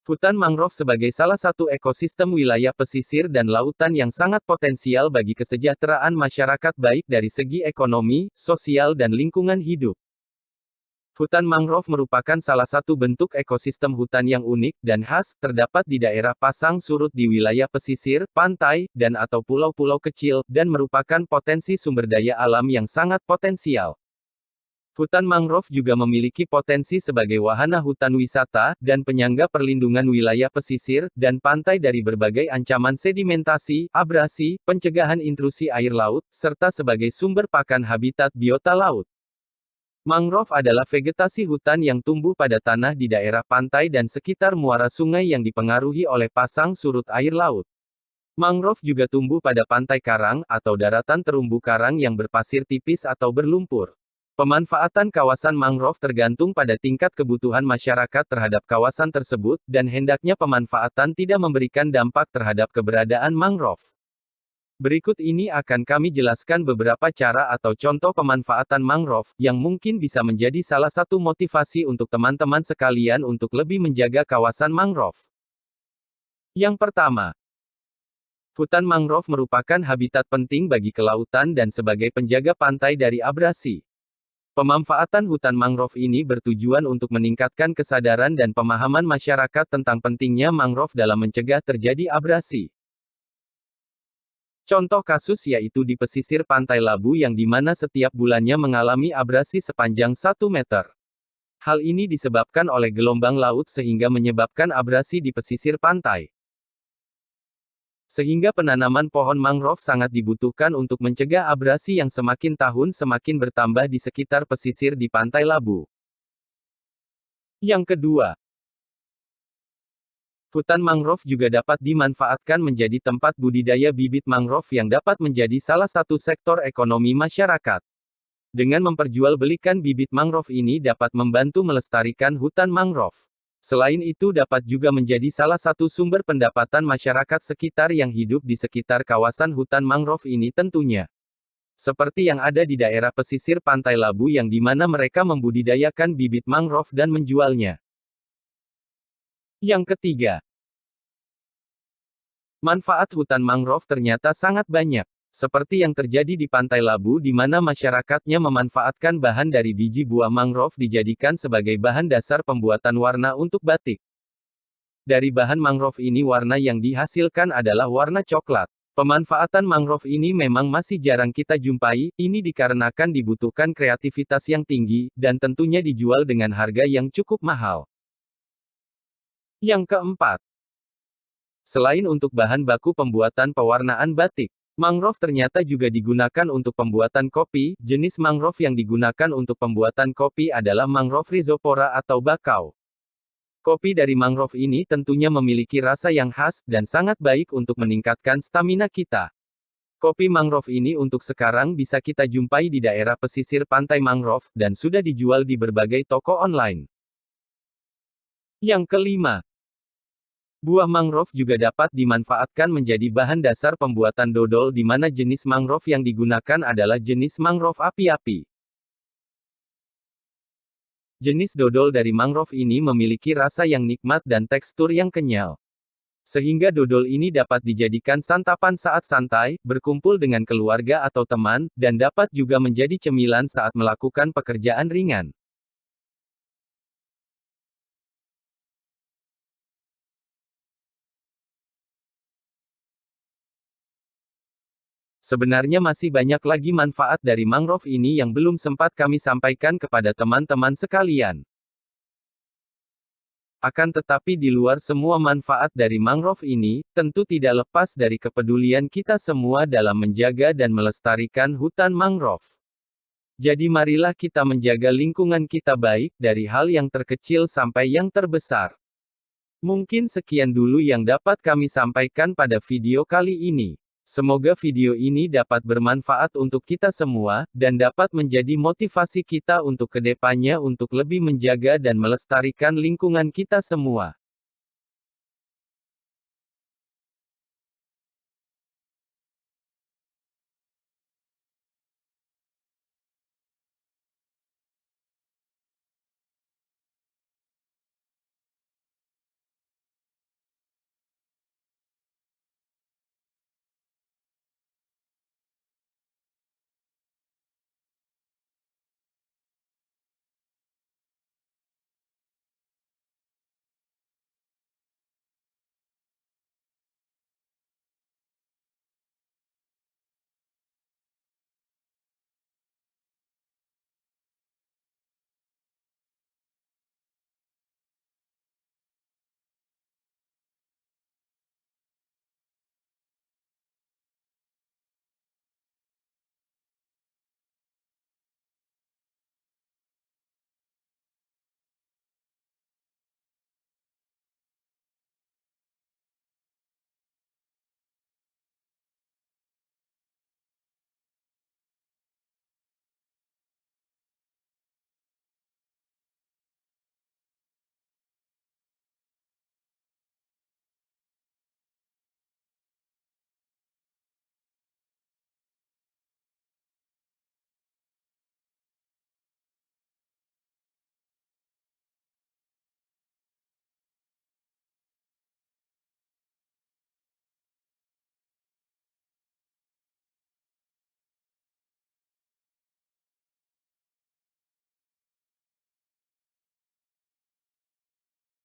Hutan mangrove sebagai salah satu ekosistem wilayah pesisir dan lautan yang sangat potensial bagi kesejahteraan masyarakat baik dari segi ekonomi, sosial dan lingkungan hidup. Hutan mangrove merupakan salah satu bentuk ekosistem hutan yang unik dan khas, terdapat di daerah pasang surut di wilayah pesisir, pantai, dan atau pulau-pulau kecil, dan merupakan potensi sumber daya alam yang sangat potensial. Hutan mangrove juga memiliki potensi sebagai wahana hutan wisata, dan penyangga perlindungan wilayah pesisir, dan pantai dari berbagai ancaman sedimentasi, abrasi, pencegahan intrusi air laut, serta sebagai sumber pakan habitat biota laut. Mangrove adalah vegetasi hutan yang tumbuh pada tanah di daerah pantai dan sekitar muara sungai yang dipengaruhi oleh pasang surut air laut. Mangrove juga tumbuh pada pantai karang, atau daratan terumbu karang yang berpasir tipis atau berlumpur. Pemanfaatan kawasan mangrove tergantung pada tingkat kebutuhan masyarakat terhadap kawasan tersebut, dan hendaknya pemanfaatan tidak memberikan dampak terhadap keberadaan mangrove. Berikut ini akan kami jelaskan beberapa cara atau contoh pemanfaatan mangrove, yang mungkin bisa menjadi salah satu motivasi untuk teman-teman sekalian untuk lebih menjaga kawasan mangrove. Yang pertama, hutan mangrove merupakan habitat penting bagi kelautan dan sebagai penjaga pantai dari abrasi. Pemanfaatan hutan mangrove ini bertujuan untuk meningkatkan kesadaran dan pemahaman masyarakat tentang pentingnya mangrove dalam mencegah terjadi abrasi. Contoh kasus yaitu di pesisir Pantai Labu yang dimana setiap bulannya mengalami abrasi sepanjang 1 meter. Hal ini disebabkan oleh gelombang laut sehingga menyebabkan abrasi di pesisir pantai. Sehingga penanaman pohon mangrove sangat dibutuhkan untuk mencegah abrasi yang semakin tahun semakin bertambah di sekitar pesisir di Pantai Labu. Yang kedua, hutan mangrove juga dapat dimanfaatkan menjadi tempat budidaya bibit mangrove yang dapat menjadi salah satu sektor ekonomi masyarakat. Dengan memperjualbelikan bibit mangrove ini dapat membantu melestarikan hutan mangrove. Selain itu dapat juga menjadi salah satu sumber pendapatan masyarakat sekitar yang hidup di sekitar kawasan hutan mangrove ini tentunya. Seperti yang ada di daerah pesisir Pantai Labu yang dimana mereka membudidayakan bibit mangrove dan menjualnya. Yang ketiga, manfaat hutan mangrove ternyata sangat banyak. Seperti yang terjadi di Pantai Labu di mana masyarakatnya memanfaatkan bahan dari biji buah mangrove dijadikan sebagai bahan dasar pembuatan warna untuk batik. Dari bahan mangrove ini warna yang dihasilkan adalah warna coklat. Pemanfaatan mangrove ini memang masih jarang kita jumpai, ini dikarenakan dibutuhkan kreativitas yang tinggi, dan tentunya dijual dengan harga yang cukup mahal. Yang keempat, selain untuk bahan baku pembuatan pewarnaan batik, mangrove ternyata juga digunakan untuk pembuatan kopi. Jenis mangrove yang digunakan untuk pembuatan kopi adalah mangrove rhizopora atau bakau. Kopi dari mangrove ini tentunya memiliki rasa yang khas, dan sangat baik untuk meningkatkan stamina kita. Kopi mangrove ini untuk sekarang bisa kita jumpai di daerah pesisir pantai mangrove, dan sudah dijual di berbagai toko online. Yang kelima, buah mangrove juga dapat dimanfaatkan menjadi bahan dasar pembuatan dodol di mana jenis mangrove yang digunakan adalah jenis mangrove api-api. Jenis dodol dari mangrove ini memiliki rasa yang nikmat dan tekstur yang kenyal. Sehingga dodol ini dapat dijadikan santapan saat santai, berkumpul dengan keluarga atau teman, dan dapat juga menjadi cemilan saat melakukan pekerjaan ringan. Sebenarnya masih banyak lagi manfaat dari mangrove ini yang belum sempat kami sampaikan kepada teman-teman sekalian. Akan tetapi di luar semua manfaat dari mangrove ini, tentu tidak lepas dari kepedulian kita semua dalam menjaga dan melestarikan hutan mangrove. Jadi marilah kita menjaga lingkungan kita baik dari hal yang terkecil sampai yang terbesar. Mungkin sekian dulu yang dapat kami sampaikan pada video kali ini. Semoga video ini dapat bermanfaat untuk kita semua, dan dapat menjadi motivasi kita untuk kedepannya untuk lebih menjaga dan melestarikan lingkungan kita semua.